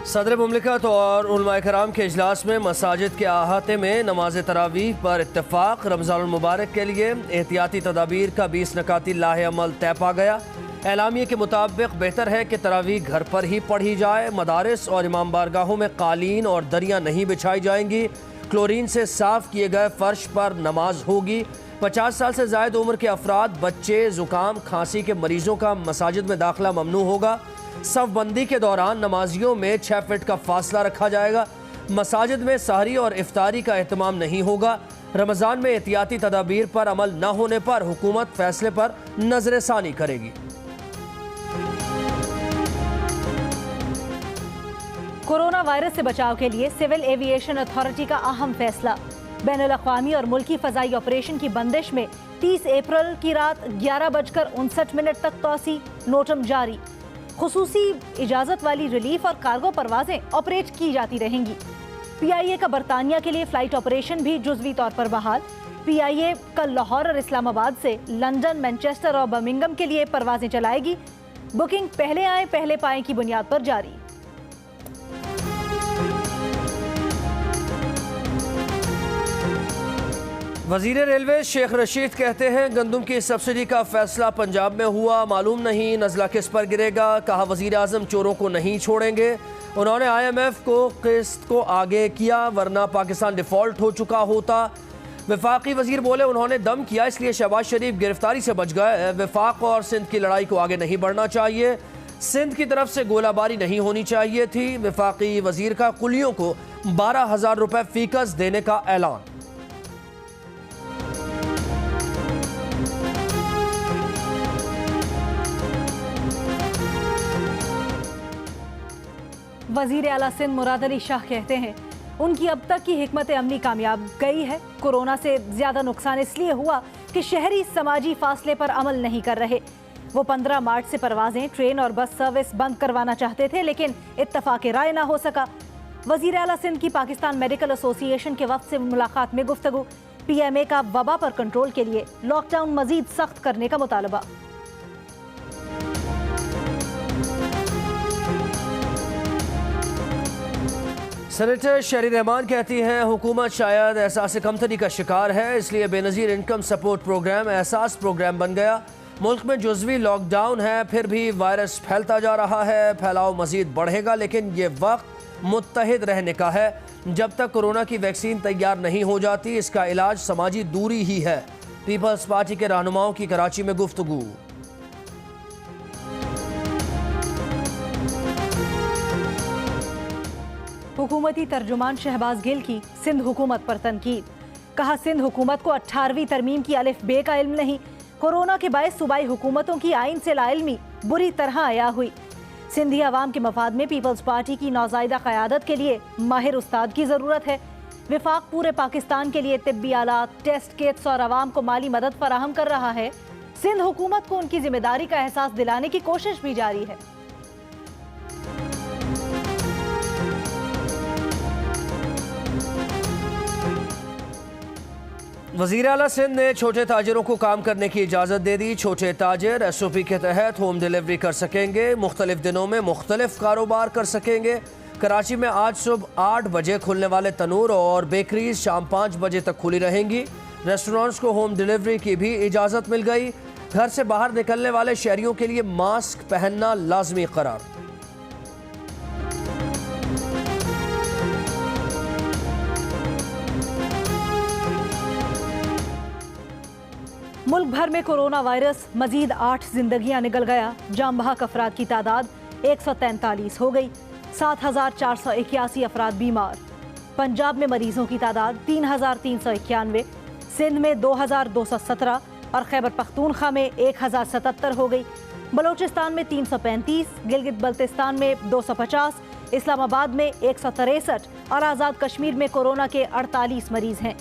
सदर मुमलिकत और उलमाए कराम के इजलास में मसाजिद के अहाते में नमाज तरावीह पर इत्तफाक। रमज़ानुल मुबारक के लिए एहतियाती तदाबीर का 20 नकाती लाहे अमल तय पा गया। एलामिये के मुताबिक बेहतर है कि तरावीह घर पर ही पढ़ी जाए। मदारिस और इमाम बारगाहों में कालीन और दरियाँ नहीं बिछाई जाएंगी। क्लोरीन से साफ किए गए फर्श पर नमाज होगी। 50 साल से ज़ायद उम्र के अफराद, बच्चे, ज़ुकाम खांसी के मरीजों का मसाजिद में दाखिला ममनू होगा। सफ़बंदी के दौरान नमाजियों में 6 फीट का फासला रखा जाएगा। मसाजिद में सहरी और इफ्तारी का एहतमाम नहीं होगा। रमज़ान में एहतियाती तदाबीर पर अमल न होने पर हुकूमत फैसले पर नजरसानी करेगी। कोरोना वायरस से बचाव के लिए सिविल एविएशन अथॉरिटी का अहम फैसला। बैनुल अक़वामी और मुल्की फ़ज़ाई ऑपरेशन की बंदिश में 30 अप्रैल की रात 11:59 तक तोसी। नोटम जारी। खुसूसी इजाज़त वाली रिलीफ और कार्गो परवाजें ऑपरेट की जाती रहेंगी। PIA का बरतानिया के लिए फ़्लाइट ऑपरेशन भी जुज़वी तौर पर बहाल। PIA कल लाहौर और इस्लामाबाद से लंदन, मैनचेस्टर और बर्मिंघम के लिए परवाजें चलाएगी। बुकिंग पहले आए पहले पाएं की बुनियाद पर जारी। वज़ीर रेलवे शेख रशीद कहते हैं गंदम की सब्सिडी का फैसला पंजाब में हुआ, मालूम नहीं नज़ला किस पर गिरेगा। कहा वज़ीर आज़म चोरों को नहीं छोड़ेंगे। उन्होंने IMF को किस्त को आगे किया वरना पाकिस्तान डिफ़ॉल्ट हो चुका होता। वफाकी वज़ीर बोले उन्होंने दम किया इसलिए शहबाज शरीफ गिरफ्तारी से बच गए। वफाक और सिंध की लड़ाई को आगे नहीं बढ़ना चाहिए। सिंध की तरफ से गोलाबारी नहीं होनी चाहिए थी। वफाकी वज़ीर का कुलियों को 12,000 रुपये फ़ीकस देने का ऐलान। वज़ीर आला सिंध मुराद अली शाह कहते हैं उनकी अब तक की हिकमत अमली कामयाब गई है। कोरोना से ज़्यादा नुकसान इसलिए हुआ कि शहरी समाजी फासले पर अमल नहीं कर रहे। वो 15 मार्च से परवाजें, ट्रेन और बस सर्विस बंद करवाना चाहते थे लेकिन इत्तफाक राय ना हो सका। वज़ीर आला सिंध की पाकिस्तान मेडिकल एसोसिएशन के वक्त से मुलाकात में गुफ्तगू। PMA का वबा पर कंट्रोल के लिए लॉकडाउन मजीद सख्त करने का मुतालबा। सेनेटर शरी रहमान कहती हैं हुकूमत शायद एहसास कमतरी का शिकार है, इसलिए बेनज़ीर इनकम सपोर्ट प्रोग्राम एहसास प्रोग्राम बन गया। मुल्क में जुज़वी लॉकडाउन है फिर भी वायरस फैलता जा रहा है। फैलाव मज़ीद बढ़ेगा लेकिन ये वक्त मुत्तहिद रहने का है। जब तक कोरोना की वैक्सीन तैयार नहीं हो जाती इसका इलाज समाजी दूरी ही है। पीपल्स पार्टी के रहनुमाओं की कराची में गुफ्तगू। हुकूमती तर्जुमान शहबाज गिल की सिंध हुकूमत पर तनकीद। कहा सिंध हुकूमत को 18वीं तरमीम की अलिफ बे का इल्म नहीं। कोरोना के बायस सूबाई हुकूमतों की आइन से लाइल्मी बुरी तरह आया हुई। सिंधी अवाम के मफाद में पीपल्स पार्टी की नौज़ायदा क़यादत के लिए माहिर उस्ताद की ज़रूरत है। विफाक पूरे पाकिस्तान के लिए तिब्बी आलात, टेस्ट किट्स और अवाम को माली मदद फराहम कर रहा है। सिंध हुकूमत को उनकी जिम्मेदारी का एहसास दिलाने की कोशिश भी जारी है। वज़ीर आला सिंध ने छोटे ताजिरों को काम करने की इजाज़त दे दी। छोटे ताजिर SOP के तहत होम डिलीवरी कर सकेंगे। मुख्तलिफ दिनों में मुख्तलिफ कारोबार कर सकेंगे। कराची में आज सुबह 8 बजे खुलने वाले तनूर और बेकरीज शाम 5 बजे तक खुली रहेंगी। रेस्टोरेंट्स को होम डिलीवरी की भी इजाज़त मिल गई। घर से बाहर निकलने वाले शहरियों के लिए मास्क पहनना लाजमी करार। मुल्क भर में कोरोना वायरस मजीद 8 जिंदगियां निकल गया। जाम बहक अफराद की तादाद 143 हो गई। 7,481 अफराद बीमार। पंजाब में मरीजों की तादाद 3,391, सिंध में 2,217 और खैबर पख्तूनख्वा में 1,077 हो गई। बलोचिस्तान में 335, गिलगित बल्तिस्तान में 250, इस्लामाबाद में 163 और आज़ाद कश्मीर में कोरोना के 48 मरीज हैं।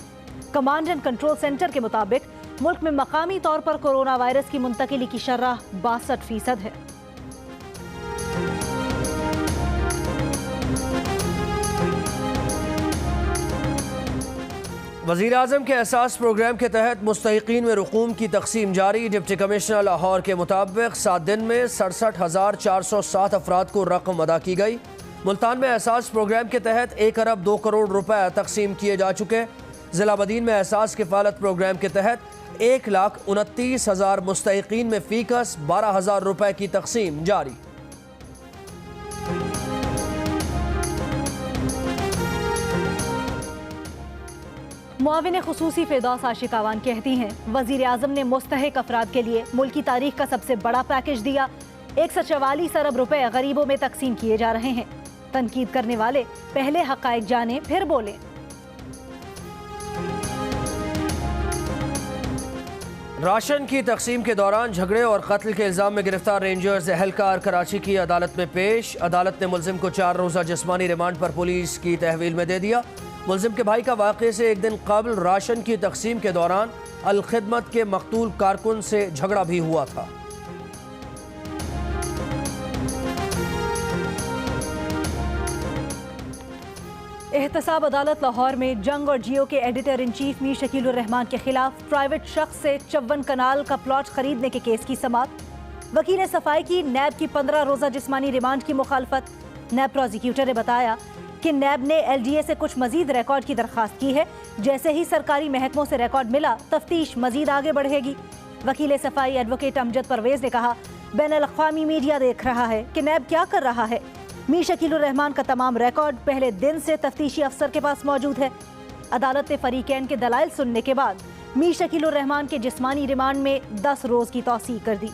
कमांड एंड कंट्रोल सेंटर के मुताबिक मुल्क में मकामी तौर पर कोरोना वायरस की मुंतकिली की शरह 62% है। वज़ीर आज़म के एहसास प्रोग्राम के तहत मुस्तहिकीन में रकूम की तकसीम जारी। डिप्टी कमिश्नर लाहौर के मुताबिक 7 दिन में 67,407 अफराद को रकम अदा की गई। मुल्तान में एहसास प्रोग्राम के तहत 1 अरब 2 करोड़ रुपए तकसीम किए जा चुके। जिला बदीन में एहसास किफालत प्रोग्राम के तहत 1,29,000 मुस्तहिकीन में फीकस 12,000 रुपए की तकसीम जारी। मुआविन खुसूसी फिरदौस आशिकावान कहती हैं, वजीर आजम ने मुस्तहिक अफराद के लिए मुल्क की तारीख का सबसे बड़ा पैकेज दिया। 144 अरब रुपए गरीबों में तकसीम किए जा रहे हैं। तनकीद करने वाले पहले हकायक जाने फिर बोले। राशन की तकसीम के दौरान झगड़े और कत्ल के इल्जाम में गिरफ्तार रेंजर्स एहलकार कराची की अदालत में पेश। अदालत ने मुलजिम को 4 रोज़ा जिस्मानी रिमांड पर पुलिस की तहवील में दे दिया। मुलजिम के भाई का वाक़े से एक दिन कबल राशन की तकसीम के दौरान अल-खिदमत के मकतूल कारकुन से झगड़ा भी हुआ था। एहतसाब अदालत लाहौर में जंग और जियो के editor in chief Mir Shakeel उर रहमान के खिलाफ प्राइवेट शख्स से 54 कनाल का प्लॉट खरीदने के केस की समाअत। वकील ने सफाई की नैब की 15 रोज़ा जिस्मानी रिमांड की मुखालफत। नैब प्रोसिक्यूटर ने बताया कि नैब ने LDA से कुछ मजीद रिकॉर्ड की दरख्वास्त की है। जैसे ही सरकारी महकमों से रिकॉर्ड मिला तफ्तीश मजीद आगे बढ़ेगी। वकील सफाई एडवोकेट अमजद परवेज ने कहा, बैनुल-अक़वामी मीडिया देख रहा है कि नैब क्या कर रहा है। मीर शकील उर रहमान का तमाम रिकॉर्ड पहले दिन से तफ्तीशी अफसर के पास मौजूद है। अदालत ने फरीकैन के दलाइल सुनने के बाद मीर शकील उर रहमान के जिस्मानी रिमांड में 10 रोज़ की तौसीक कर दी।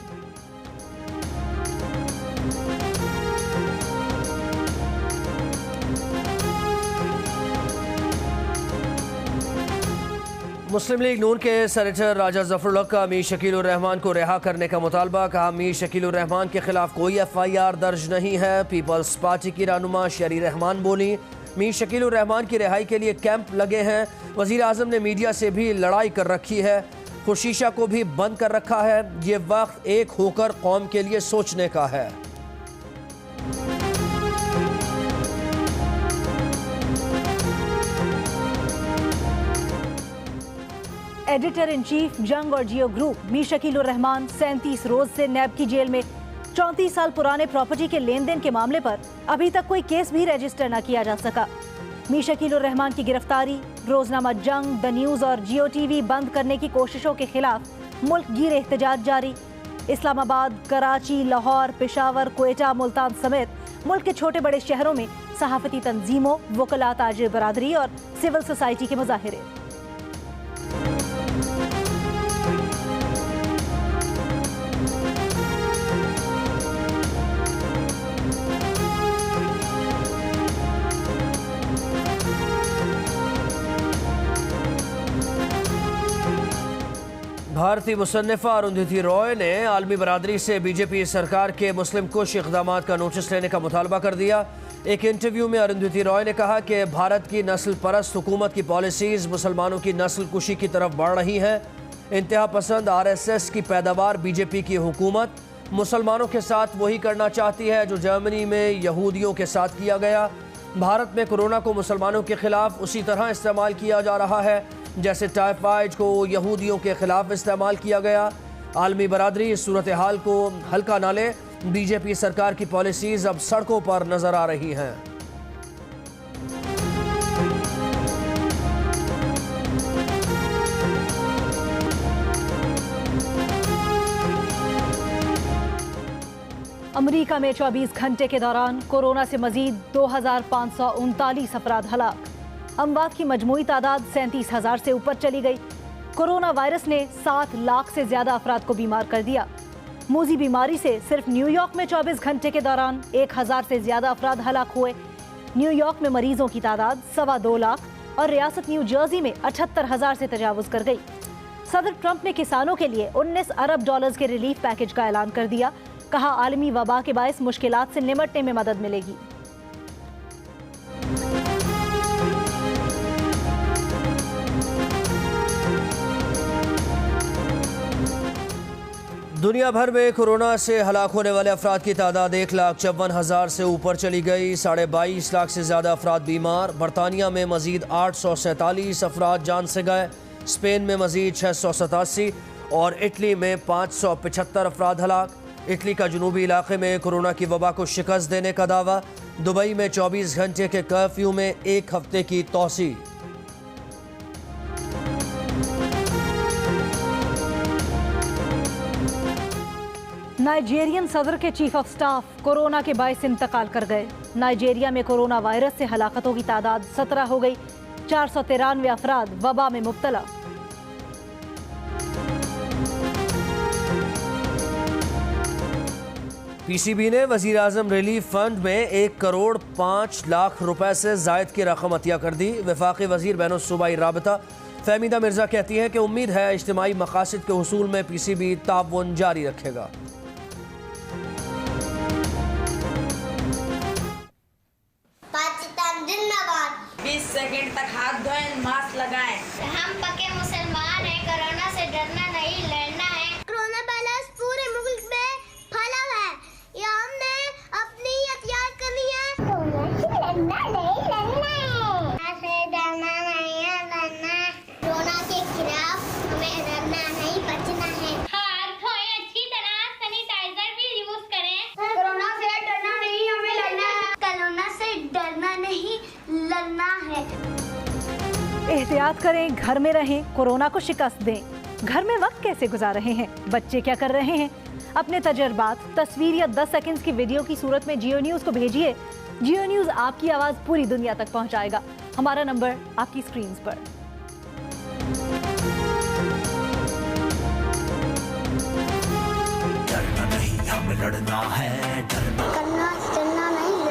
मुस्लिम लीग नून के सेनेटर राजा जफरुल्लाह का मीर शकील उर रहमान को रिहा करने का मुतालबा। कहा, मीर शकील उर रहमान के खिलाफ कोई FIR दर्ज नहीं है। पीपल्स पार्टी की रहनुमा शरी रहमान बोली, मीर शकील उर रहमान की रिहाई के लिए कैंप लगे हैं। वजीर आजम ने मीडिया से भी लड़ाई कर रखी है, खुशीशा को भी बंद कर रखा है। ये वक्त एक होकर कौम के लिए सोचने का है। एडिटर इन चीफ जंग और जियो ग्रुप मीर शकील उर रहमान 37 रोज से नैब की जेल में। 34 साल पुराने प्रॉपर्टी के लेन देन के मामले पर अभी तक कोई केस भी रजिस्टर न किया जा सका। मीर शकील उर रहमान की गिरफ्तारी, रोजनामा जंग, द न्यूज़ और जियो TV बंद करने की कोशिशों के खिलाफ मुल्क गिर एहतजाज जारी। इस्लामाबाद, कराची, लाहौर, पेशावर, क्वेटा, मुल्तान समेत मुल्क के छोटे बड़े शहरों में सहाफती तंजीमों, वकला, ताजिर बरादरी और सिविल सोसाइटी के मुजाहिरे। भारतीय मुसन्निफा अरुंधति रॉय ने आलमी बरादरी से BJP सरकार के मुस्लिम कुश इक़दाम का नोटिस लेने का मुतालबा कर दिया। एक इंटरव्यू में अरुंधति रॉय ने कहा कि भारत की नस्ल परस्त हुकूमत की पॉलिसीज़ मुसलमानों की नस्ल कुशी की तरफ बढ़ रही हैं। इंतहा पसंद RSS की पैदावार BJP की हुकूमत मुसलमानों के साथ वही करना चाहती है जो जर्मनी में यहूदियों के साथ किया गया। भारत में कोरोना को मुसलमानों के खिलाफ उसी तरह इस्तेमाल किया जा रहा है जैसे टाइफाइड को यहूदियों के खिलाफ इस्तेमाल किया गया। आलमी बरादरी इस सूरत हाल को हल्का ना ले। BJP सरकार की पॉलिसीज अब सड़कों पर नजर आ रही हैं। अमेरिका में 24 घंटे के दौरान कोरोना से मजीद 2,539 अफराद हलाक। अमवात की मजमूई तादाद 37,000 से ऊपर चली गई। कोरोना वायरस ने 7 लाख से ज्यादा अफराद को बीमार कर दिया। मूजी बीमारी से सिर्फ न्यूयॉर्क में 24 घंटे के दौरान 1,000 से ज्यादा अफराद हलाक हुए। न्यूयॉर्क में मरीजों की तादाद 2.25 लाख और रियासत न्यू जर्सी में 78,000 से तजावुज कर गई। सदर ट्रंप ने किसानों के लिए $19 अरब के रिलीफ पैकेज का ऐलान कर दिया। कहा, आलमी वबा के बायस मुश्किलात से निमटने में मदद मिलेगी। दुनिया भर में कोरोना से हलाक होने वाले अफराद की तादाद 1,54,000 से ऊपर चली गई। 22.5 लाख से ज़्यादा अफराद बीमार। बरतानिया में मजीद 847 अफराद जान से गए। स्पेन में मजीद 687 और इटली में 575 अफराद हलाक। इटली का जनूबी इलाके में कोरोना की वबा को शिकस्त देने का दावा। दुबई में 24 घंटे के कर्फ्यू में 1 हफ्ते की तौसी। नाइजीरियन सदर के चीफ ऑफ स्टाफ कोरोना के बायस इंतकाल कर गए। नाइजीरिया में कोरोना वायरस से हलाकतों की तादाद 17 हो गई। 493 अफराद वबा में मुब्तला। पीसीबी ने वजीर आजम रिलीफ फंड में 1 करोड़ 5 लाख रुपए से जायद की रकम अतिया कर दी। वफाकी वजीर बैनुल सूबाई राबता फहमीदा मिर्जा कहती हैं कि उम्मीद है इज्तिमाई मकासद के हुसूल में पीसीबी ताउन जारी रखेगा। 20 सेकंड तक हाथ धोएं, मास्क लगाएं। हम पक्के मुसलमान हैं, कोरोना से डरना नहीं, लड़ना है। कोरोना वायरस पूरे मुल्क में फैला है, ये हमने अपनी एहतियात करनी है। कोरोना से डरना नहीं, लड़ना है। से डरना नहीं है, लड़ना है। कोरोना के खिलाफ हमें डरना नहीं, बचना है। हाथ धोएं अच्छी तरह, सैनिटाइजर भी यूज करें। कोरोना से डरना नहीं, हमें लड़ना है। कोरोना से डरना नहीं, लड़ना है। एहतियात करें, घर में रहें, कोरोना को शिकस्त दें। घर में वक्त कैसे गुजार रहे हैं, बच्चे क्या कर रहे हैं? अपने तजर्बात तस्वीर या 10 सेकंड्स की वीडियो की सूरत में जियो न्यूज़ को भेजिए। जियो न्यूज़ आपकी आवाज़ पूरी दुनिया तक पहुंचाएगा। हमारा नंबर आपकी स्क्रीन पर। डरना नहीं, हमें लड़ना है। डरना डरना नहीं,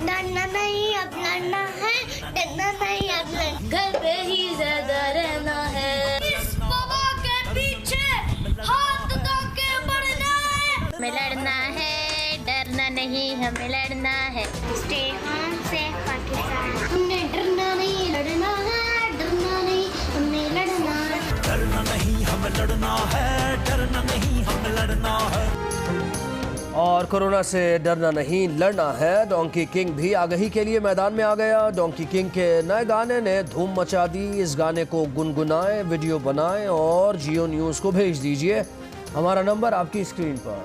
लड़ना नहीं, अब लड़ना है। डरना नहीं, अब घर पे ही ज्यादा रहना है। इस वबा के पीछे हाथ धो के बढ़ना है। हमें लड़ना है, डरना नहीं, हमें लड़ना है। स्टे होम से पाकिस्तान। हमें डरना नहीं, लड़ना है। डरना नहीं, हमें लड़ना है। डरना नहीं, हमें लड़ना है। डरना नहीं, हमें लड़ना है। और कोरोना से डरना नहीं, लड़ना है। डोंकी किंग भी आगही के लिए मैदान में आ गया। डोंकी किंग के नए गाने ने धूम मचा दी। इस गाने को गुनगुनाएं, वीडियो बनाएं और जियो न्यूज़ को भेज दीजिए। हमारा नंबर आपकी स्क्रीन पर।